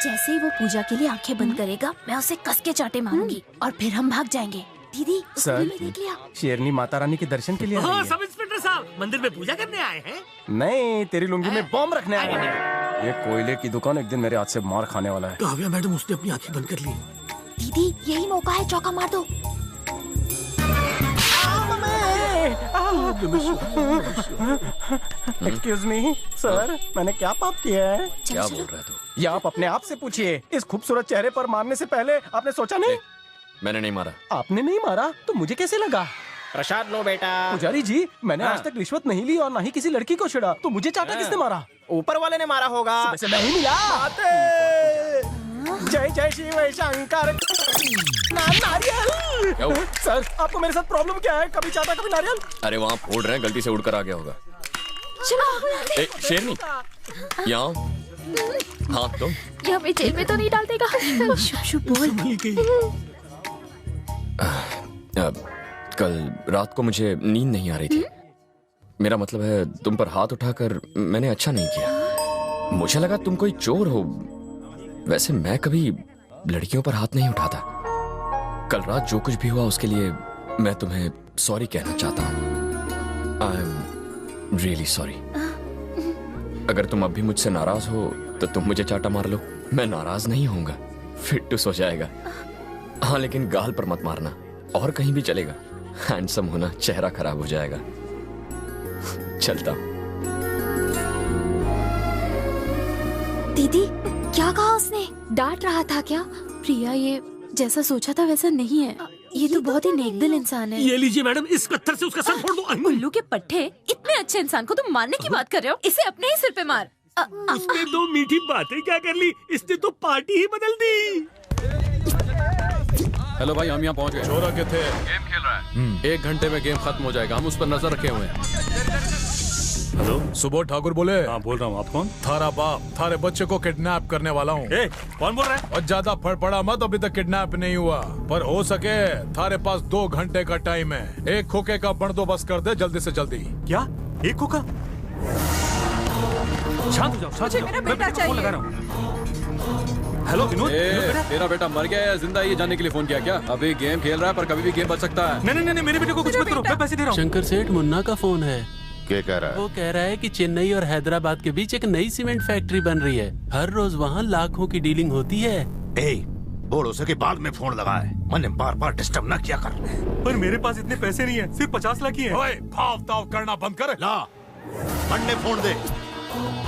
जैसे ही वो पूजा के लिए आंखें बंद करेगा, मैं उसे कस के चाटे मारूंगी और फिर हम भाग जाएंगे। दीदी, सर, उसने देख लिया। शेरनी माता रानी के दर्शन के लिए आई है। सब इंस्पेक्टर साहब मंदिर में पूजा करने आए हैं? नहीं, तेरी लुंगी में बॉम्ब रखने आए हैं। ये कोयले की दुकान एक दिन मेरे हाथ से मार खाने वाला है। काव्या मैडम, उसने अपनी आंखें बंद कर ली। दीदी, यही मौका है, चौका मार दो। एक्सक्यूज मी सर, मैंने क्या पाप किया है? क्या बोल रहा है तू? ये आप अपने आप से पूछिए। इस खूबसूरत चेहरे पर मारने से पहले आपने सोचा नहीं? मैंने नहीं मारा। आपने नहीं मारा तो मुझे कैसे लगा? प्रसाद लो बेटा। पुजारी जी, मैंने आज तक रिश्वत नहीं ली और ना ही किसी लड़की को छेड़ा, तो मुझे चाटा किसने मारा? ऊपर वाले ने मारा होगा। वैसे नहीं मिला। जय जय शिव शंकर। नारियल। क्या हुआ? सर, आपको मेरे साथ प्रॉब्लम क्या है? कभी चाटा कभी नारियल। अरे वहाँ फोड़ रहे हैं, गलती से उड़कर आ गया होगा। ए, शेरनी, यहाँ हाथ दो। ये हमें जेल में तो नहीं डाल देगा? शुभ शुभ बोल। कल रात को मुझे नींद नहीं आ रही थी। मेरा मतलब है, तुम पर हाथ उठाकर मैंने अच्छा नहीं किया। मुझे लगा तुम कोई चोर हो। वैसे मैं कभी लड़कियों पर हाथ नहीं उठाता। कल रात जो कुछ भी हुआ उसके लिए मैं तुम्हें सॉरी कहना चाहता हूँ। I am really sorry. अगर तुम अब भी मुझसे नाराज हो तो तुम मुझे चाटा मार लो, मैं नाराज नहीं होऊंगा। फिटूस हो जाएगा। हाँ, लेकिन गाल पर मत मारना। और कहीं भी चलेगा। हैंडसम होना, चेहरा खराब हो जाएगा। चलता हूँ। दीदी, क्या कहा उसने? डांट रहा था क्या? प्रिया, ये जैसा सोचा था वैसा नहीं है। ये तो बहुत ही नेकदिल इंसान है। ये लीजिए मैडम, इस पत्थर से उसका सर फोड़ दो। उल्लू के पट्टे, इतने अच्छे इंसान को तुम मारने की बात कर रहे हो? इसे अपने ही सिर पे मार। उसने दो मीठी बातें क्या कर ली, इसने तो पार्टी ही बदल दी। हेलो भाई, हम यहाँ पहुँच गए। छोरा के थे? गेम खेल रहा है। 1 घंटे में गेम खत्म हो जाएगा, हम उस पर नजर रखे हुए हैं। हेलो, सुबोध ठाकुर बोले? हाँ बोल रहा हूँ। आप कौन? थारा बाप थारे बच्चे को किडनैप करने वाला हूँ। कौन बोल रहा है? और ज्यादा फड़फड़ा मत, अभी तक किडनैप नहीं हुआ, पर हो सके थारे पास 2 घंटे का टाइम है। एक खोखे का बंदोबस्त कर दे जल्दी से जल्दी। क्या? एक खोखा? शांत हो जाओ, शांत हो जाओ। मेरा बेटा चाहिए। लगा रहा हूँ। हेलो विनोद, तेरा बेटा मर गया या जिंदा है ये जानने के लिए फोन किया क्या? अभी गेम खेल रहा है पर कभी भी गेम बच सकता है। नहीं नहीं नहीं, मेरे बेटे को कुछ मत करो, मैं पैसे दे रहा हूँ। शंकर सेठ मुन्ना का फोन है। क्या कह रहा है? वो कह रहा है कि चेन्नई और हैदराबाद के बीच एक नई सीमेंट फैक्ट्री बन रही है। हर रोज वहाँ लाखों की डीलिंग होती है। बोलो से कि बाद में फोन लगाए, मैंने बार बार डिस्टर्ब न किया कर। पर मेरे पास इतने पैसे नहीं है, सिर्फ 50 लाख ही है। ओए, भाव ताव करना बंद कर। ला मंडे फोन दे।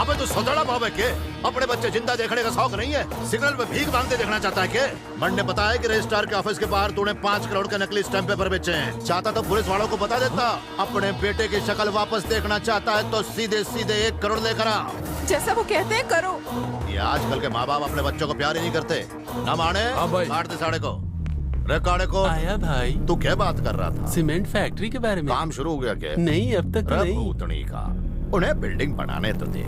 अबे तो सदड़ा भाव है के? अपने बच्चे जिंदा देखने का शौक नहीं है? सिग्नल पे भीख मांगते देखना चाहता है के? मंडे बताया कि रजिस्ट्रार के ऑफिस के बाहर तूने 5 करोड़ के नकली स्टैंप पेपर बेचे हैं। चाहता तो पुलिस वालों को बता देता। अपने बेटे की शक्ल वापस देखना चाहता है तो सीधे सीधे 1 करोड़ लेकर आ। जैसा वो कहते हैं करो। ये आजकल के माँ बाप अपने बच्चों को प्यार ही नहीं करते। ना माने काट दे साढ़े को। रिकॉर्ड को आया भाई। तू क्या बात कर रहा था? सीमेंट फैक्ट्री के बारे में। काम शुरू हो गया क्या? नहीं, अब तक तो नहीं। भूतनी का, उन्हें बिल्डिंग बनाने तो दे।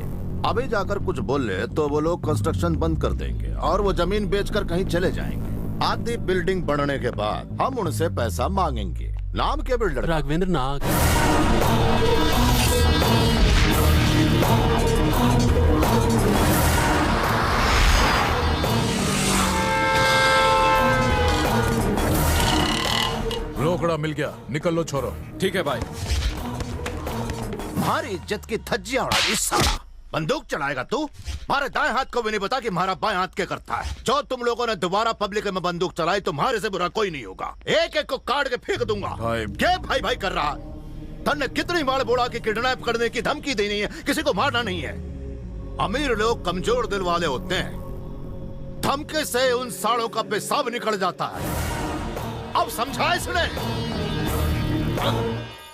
अभी जाकर कुछ बोले तो वो लोग कंस्ट्रक्शन बंद कर देंगे और वो जमीन बेचकर कहीं चले जाएंगे। आधी बिल्डिंग बनने के बाद हम उनसे पैसा मांगेंगे। नाम क्या बिल्डर? राघवेंद्र नाग। रोकड़ा मिल गया, निकल लो छोरो। ठीक है भाई। हमारी इज्जत की धज्जियां उड़ा दी साला। बंदूक चलाएगा तू? हमारे दाएं हाथ को भी नहीं पता कि हमारा बाएं हाथ क्या करता है। जो तुम लोगों ने दोबारा पब्लिक में बंदूक चलाई, तुम्हारे से बुरा कोई नहीं होगा। एक एक को काट के फेंक दूंगा। क्या भाई भाई कर रहा? तन्ने कितनी बार बोला कि किडनैप करने की धमकी देनी है, किसी को मारना नहीं है। अमीर लोग कमजोर दिल वाले होते हैं, धमके से उन सालों का पेशाब निकल जाता है। अब समझा इसने?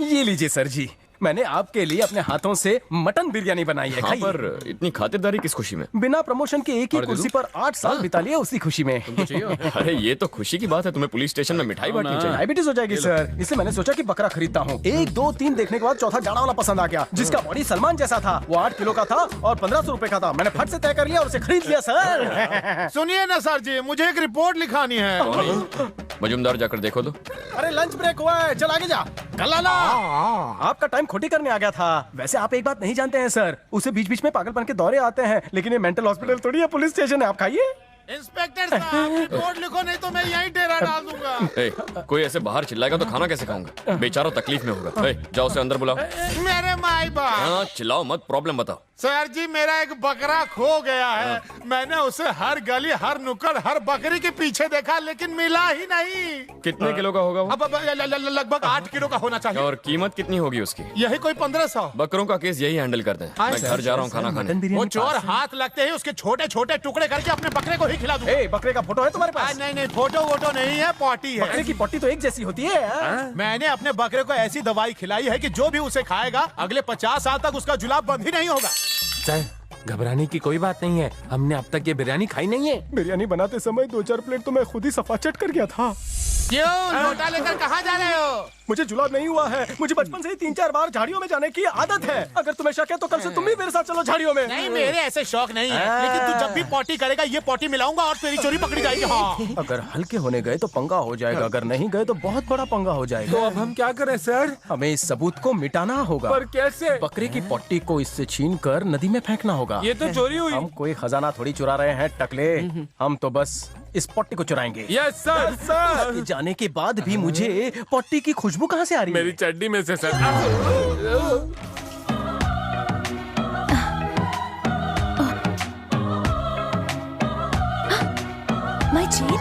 ये लीजिए सर जी, मैंने आपके लिए अपने हाथों से मटन बिरयानी बनाई है। हाँ, पर इतनी खातिरदारी किस खुशी में? बिना प्रमोशन के एक ही कुर्सी पर 8 साल बिता लिए, उसी खुशी में। अरे ये तो खुशी की बात है, तुम्हें पुलिस स्टेशन में मिठाई बांटनी चाहिए। डायबिटीज हो जाएगी सर, इसलिए मैंने सोचा कि बकरा खरीदता हूँ। 1, 2, 3 देखने के बाद चौथा जाड़ा वाला पसंद आ गया, जिसका बॉडी सलमान जैसा था। वो 8 किलो का था और 1500 रुपए का था। मैंने फट से तय कर लिया और उसे खरीद लिया सर। सुनिए ना सर जी, मुझे एक रिपोर्ट लिखानी है। मजुमदार जाकर देखो तो। अरे लंच ब्रेक हुआ है, चल आगे जा। कल्ला आपका टाइम खोटी करने आ गया था। वैसे आप एक बात नहीं जानते हैं सर, उसे बीच बीच में पागलपन के दौरे आते हैं, लेकिन ये मेंटल हॉस्पिटल थोड़ी है, पुलिस स्टेशन है। आप खाइए। इंस्पेक्टर साहब रिपोर्ट लिखो, नहीं तो मैं यहीं डेरा डाल दूंगा। ए, कोई ऐसे बाहर चिल्लाएगा तो खाना कैसे खाऊंगा? बेचारा तकलीफ में होगा। ए, जाओ उसे अंदर बुलाओ। मेरे माई बाप। हाँ, चिल्लाओ मत, प्रॉब्लम बताओ। सर जी मेरा एक बकरा खो गया है। मैंने उसे हर गली हर नुक्कड़ हर बकरी के पीछे देखा, लेकिन मिला ही नहीं। कितने किलो का होगा वो? अब लगभग 8 किलो का होना चाहिए। और कीमत कितनी होगी उसकी? यही कोई 1500। बकरों का केस यही हैंडल करते हैं। मैं घर जा रहा हूँ खाना खाने। वो चोर हाथ लगते ही उसके छोटे छोटे टुकड़े करके अपने बकरे को ही खिला दूं। बकरे का फोटो है तुम्हारे पास? नहीं, फोटो वोटो नहीं है, पॉटी है। बकरे की पट्टी तो एक जैसी होती है। मैंने अपने बकरे को ऐसी दवाई खिलाई है कि जो भी उसे खाएगा अगले 50 साल तक उसका जुलाब बंद ही नहीं होगा। सर घबराने की कोई बात नहीं है, हमने अब तक ये बिरयानी खाई नहीं है। बिरयानी बनाते समय 2-4 प्लेट तो मैं खुद ही सफाचट कर गया था। क्यों लोटा लेकर कहाँ जा रहे हो? मुझे जुलाब नहीं हुआ है, मुझे बचपन से ही 3-4 बार झाड़ियों में जाने की आदत है। अगर तुम्हें शक है तो कल से तुम भी मेरे साथ चलो झाड़ियों में। नहीं मेरे ऐसे शौक नहीं है, लेकिन तू जब भी पॉटी करेगा ये पॉटी मिलाऊंगा और तेरी चोरी पकड़ी जाएगी। हाँ। अगर हल्के होने गए तो पंगा हो जाएगा, अगर नहीं गए तो बहुत बड़ा पंगा हो जाएगा। तो अब हम क्या करें सर? हमें इस सबूत को मिटाना होगा। पर कैसे? बकरे की पट्टी को इससे छीनकर नदी में फेंकना होगा। ये तो चोरी हुई। हम कोई खजाना थोड़ी चुरा रहे हैं टकले, हम तो बस इस पट्टी को चुराएंगे। Yes sir. सर जाने के बाद भी मुझे पट्टी की खुशबू कहाँ से आ रही है? मेरी चड्डी में से सर। My chain.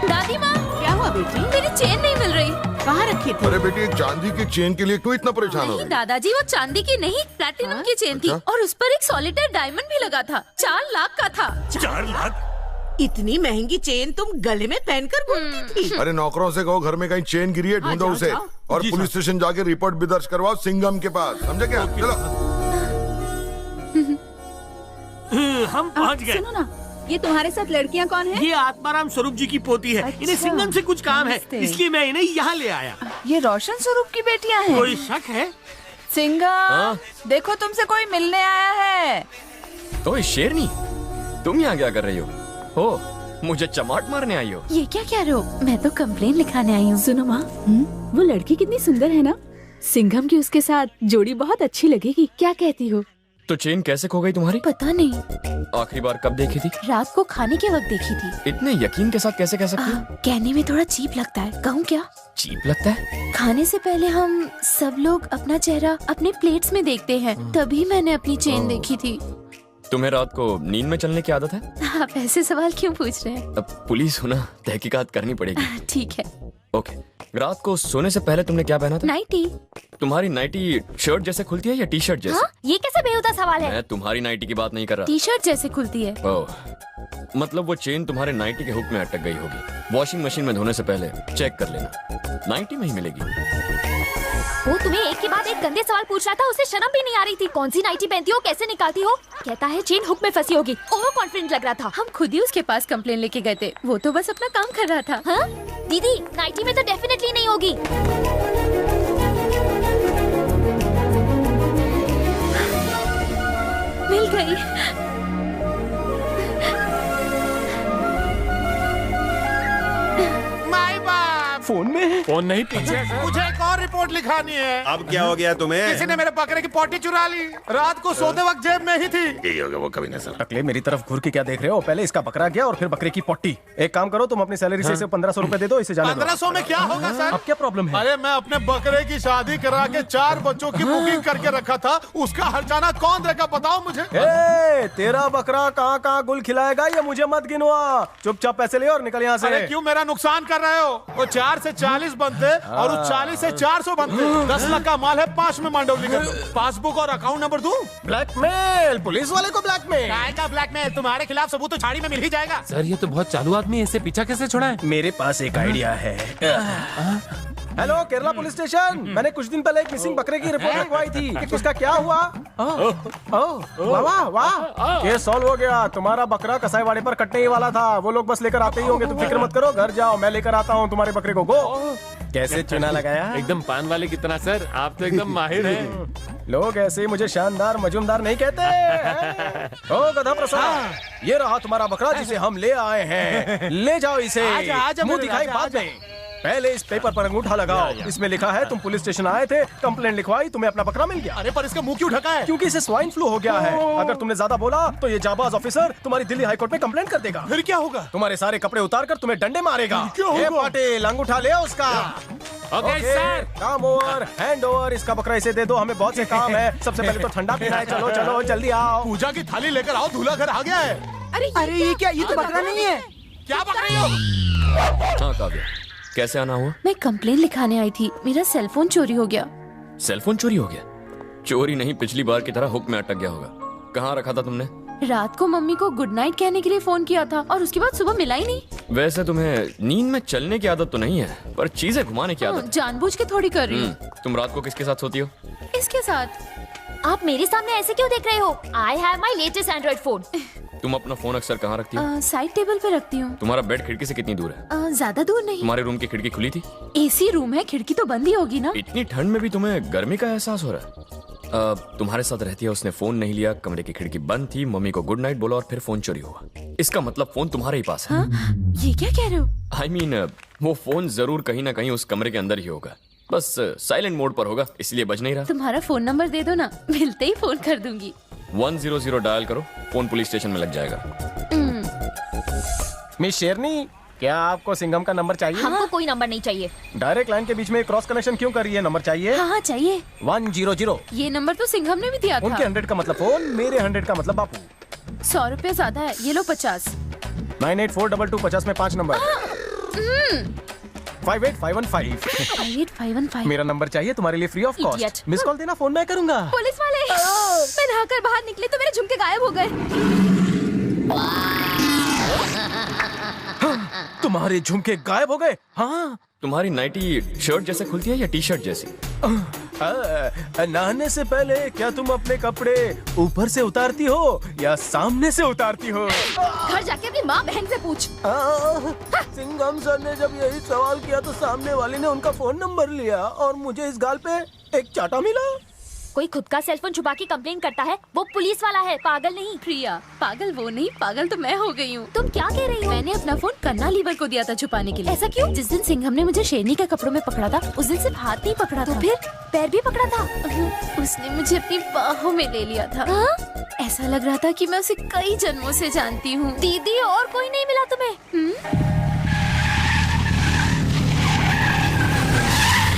दादी माँ, क्या हुआ बेटी? मेरी चेन नहीं मिल रही। कहाँ रखी थी? अरे बेटी, एक चांदी की चेन के लिए क्यों इतना परेशान हो नहीं रही? दादाजी, वो चांदी की नहीं प्लैटिनम की चेन थी, और उस पर एक सॉलिटेयर डायमंड भी लगा था। 4 लाख का था। 4 लाख? इतनी महंगी चेन तुम गले में पहनकर घूमती थी? अरे नौकरों से कहो घर में कहीं चेन गिरी है, ढूंढो जाओ, उसे। जाओ। और पुलिस स्टेशन जाके रिपोर्ट भी दर्ज करवाओ सिंघम के पास, समझे क्या? चलो। हम पहुंच गए। सुनो ना, ये तुम्हारे साथ लड़कियाँ कौन है? ये आत्माराम स्वरूप जी की पोती है। अच्छा। इन्हें सिंघम से कुछ काम है, नमस्ते। इसलिए मैं इन्हें यहाँ ले आया। ये रोशन स्वरूप की बेटियाँ हैं। कोई शक है? सिंघम, देखो तुमसे कोई मिलने आया है। तो शेरनी, तुम यहाँ क्या कर रही हो? मुझे चमाट मारने आई हो? ये क्या कह रहे हो? मैं तो कंप्लेन लिखाने आई हूँ। सुनो माँ, वो लड़की कितनी सुंदर है ना? सिंघम की उसके साथ जोड़ी बहुत अच्छी लगेगी, क्या कहती हो? तो चेन कैसे खो गई तुम्हारी? पता नहीं, आखिरी बार कब देखी थी? रात को खाने के वक्त देखी थी। इतने यकीन के साथ कैसे कह सकती हो? कहने में थोड़ा चीप लगता है, कहूँ क्या? चीप लगता है? खाने से पहले हम सब लोग अपना चेहरा अपने प्लेट्स में देखते हैं, तभी मैंने अपनी चेन देखी थी। तुम्हें रात को नींद में चलने की आदत है? आप ऐसे सवाल क्यों पूछ रहे हैं? अब पुलिस हो ना, तहकीकात करनी पड़ेगी। ठीक है। ओके, रात को सोने से पहले तुमने क्या पहना था? नाइटी। तुम्हारी नाइटी शर्ट जैसे खुलती है या टी शर्ट जैसे? हाँ? ये कैसे बेहुदा सवाल है? मैं तुम्हारी नाइटी की बात नहीं कर रहा। टी शर्ट जैसे खुलती है। ओह, मतलब वो चेन तुम्हारे नाइटी के हुक में अटक गई होगी। वॉशिंग मशीन में धोने से पहले चेक कर लेना, नाइटी में ही मिलेगी। वो तुम्हें एक के बाद एक गंदे सवाल पूछ रहा था, उसे शर्म भी नहीं आ रही थी। कौन सी नाइटी पहनती हो, कैसे निकालती हो? कहता है चेन हुक में फंसी होगी। ओवर कॉन्फिडेंट लग रहा था। हम खुद ही उसके पास कंप्लेन लेके गए थे, वो तो बस अपना काम कर रहा था। हाँ? दीदी, नाइटी में तो डेफिनेटली नहीं होगी। मिल गई। माई बाप। फोन में? फोन नहीं, पीछे। मुझे एक और रिपोर्ट लिखानी है। अब क्या हो गया तुम्हें? किसी ने मेरे बकरे की पॉटी चुरा ली। रात को सोते वक्त जेब में ही थी। यही होगा वो कभी नहीं सर। टकले, मेरी तरफ घूर के क्या देख रहे हो? पहले इसका बकरा गया और फिर बकरे की पट्टी। एक काम करो, तुम अपनी सैलरी से इसे 1500 रुपए दे दो, इसे जाने दो। 1500 में क्या होगा सर? अब क्या प्रॉब्लम है? अरे मैं अपने बकरे की शादी करा के 4 बच्चों की बुकिंग करके रखा था, उसका हर्जाना कौन देगा बताओ मुझे? तेरा बकरा कहाँ कहाँ गुल खिलाएगा, ये मुझे मत गिनवा। चुपचाप पैसे ले और निकल यहाँ से। अरे क्यों मेरा नुकसान कर रहे हो? वो 4 से 40 बनते और उस 40 से 400 बनते। 10 लाख का माल है, 5 में मंडौली कर दो। पासबुक और अकाउंट नंबर दूं? ब्लैकमेल, पुलिस वाले को ब्लैकमेल। काय का ब्लैकमेल? तुम्हारे खिलाफ सबूत तो झाड़ी में मिल ही जाएगा। सर ये तो बहुत चालू आदमी है, इससे पीछा कैसे छोड़ा है? मेरे पास एक आइडिया है। हेलो केरला पुलिस स्टेशन, मैंने कुछ दिन पहले एक मिसिंग बकरे की रिपोर्ट लिखवाई थी कि उसका क्या हुआ? वाह वाह, ये सॉल्व हो गया। तुम्हारा बकरा कसाईवाड़े पर कटने ही वाला था, वो लोग बस लेकर आते ही होंगे। तुम फिक्र मत करो, घर जाओ, मैं लेकर आता हूँ तुम्हारे बकरे को। गो। कैसे चूना लगाया? एकदम पान वाले की तरह सर, आप तो एकदम माहिर हैं। लोग ऐसे ही मुझे शानदार मजूमदार नहीं कहते। ओ गधा प्रसाद, ये रहा तुम्हारा बकरा जिसे हम ले आए हैं। ले जाओ इसे। आजा, मुंह मेरे दिखाई राजा, बाद में। पहले इस पेपर पर अंगूठा लगाओ। इसमें लिखा है तुम पुलिस स्टेशन आए थे, कंप्लेंट लिखवाई, तुम्हें अपना बकरा मिल गया। अरे पर इसका मुंह क्यों ढका है? क्योंकि इसे स्वाइन फ्लू हो गया है। अगर तुमने ज्यादा बोला तो ये जाबाज ऑफिसर तुम्हारी दिल्ली हाई कोर्ट में कंप्लेंट कर देगा। फिर क्या होगा? तुम्हारे सारे कपड़े उतार कर तुम्हें डंडे मारेगा। क्या ए होगा? पाटिल, अंगूठा ले आओ उसका। Okay sir. काम ओवर, हैंड ओवर। इसका बकरा इसे दे दो, हमें बहुत से काम है। सबसे पहले तो ठंडा पीना है। चलो चलो जल्दी आओ। पूजा की थाली लेकर आओ, दूल्हा घर आ गया है। अरे ये क्या? ये तो बकरा नहीं है। क्या पक रही हो? हाँ काव्या, कैसे आना हुआ? मैं कंप्लेन लिखाने आई थी, मेरा सेल फोन चोरी हो गया। सेल फोन चोरी हो गया? चोरी नहीं, पिछली बार की तरह हुक में अटक गया होगा। कहाँ रखा था तुमने? रात को मम्मी को गुड नाइट कहने के लिए फोन किया था और उसके बाद सुबह मिला ही नहीं। वैसे तुम्हें नींद में चलने की आदत तो नहीं है, पर चीजें घुमाने की आदत। जानबूझ के थोड़ी कर रही हूँ। तुम रात को किसके साथ सोती हो? इसके साथ। आप मेरे सामने ऐसे क्यों देख रहे हो? I have my latest Android phone. तुम अपना फोन अक्सर कहाँ रखती हो? साइड टेबल पे रखती हूँ। तुम्हारा बेड खिड़की से कितनी दूर है? ज्यादा दूर नहीं। तुम्हारे रूम की खिड़की खुली थी? एसी रूम है, खिड़की तो बंद ही होगी ना। इतनी ठंड में भी तुम्हें गर्मी का एहसास हो रहा है? तुम्हारे साथ रहती है, उसने फोन नहीं लिया, कमरे की खिड़की बंद थी, मम्मी को गुड नाइट बोला और फिर फोन चोरी हुआ। इसका मतलब फोन तुम्हारे ही पास है। ये क्या कह रहे हो? I mean, वो फोन जरूर कहीं ना कहीं उस कमरे के अंदर ही होगा, बस साइलेंट मोड पर होगा, इसलिए बज नहीं रहा। तुम्हारा फोन नंबर दे दो ना, मिलते ही फोन कर दूंगी। 100 डायल करो, फोन पुलिस स्टेशन में लग जाएगा। मिस शेरनी, क्या आपको सिंघम का नंबर चाहिए? हमको कोई नंबर नहीं चाहिए। डायरेक्ट लाइन के बीच में क्रॉस कनेक्शन क्यों कर रही है? नंबर चाहिए? हाँ चाहिए। 100। ये नंबर तो सिंघम ने भी दिया था। उनके 100 का मतलब फोन, मेरे 100 का मतलब बापू। 100 रुपया ज्यादा है, ये लो 50। 98422 50 में 5 नंबर। 58515। 58515। मेरा नंबर चाहिए तुम्हारे लिए free of Idiot. Cost. Miss call देना, फोन मैं करूंगा। पुलिस वाले, मैं नहाकर बाहर निकले तो मेरे झुमके गायब हो गए। तुम्हारे झुमके गायब हो गए? हाँ। तुम्हारी नाइटी शर्ट जैसे खुलती है या टी शर्ट जैसी? नहाने से पहले क्या तुम अपने कपड़े ऊपर से उतारती हो या सामने से उतारती हो? घर जाके अपनी माँ बहन से पूछ। सिंघम सर ने जब यही सवाल किया तो सामने वाले ने उनका फोन नंबर लिया और मुझे इस गाल पे एक चाटा मिला। कोई खुद का सेलफोन छुपा के कंप्लेन करता है, वो पुलिस वाला है, पागल नहीं। प्रिया, पागल वो नहीं, पागल तो मैं हो गई हूँ। तुम क्या कह रही हो? मैंने अपना फोन कन्ना लीवर को दिया था छुपाने के लिए। ऐसा क्यों? जिस दिन सिंघम ने मुझे शेरनी के कपड़ों में पकड़ा था, उस दिन सिर्फ हाथ नहीं पकड़ा था, तो फिर पैर भी पकड़ा था। उसने मुझे अपनी बाहों में ले लिया था। ऐसा लग रहा था कि मैं उसे कई जन्मों से जानती हूँ। दीदी, और कोई नहीं मिला तुम्हें?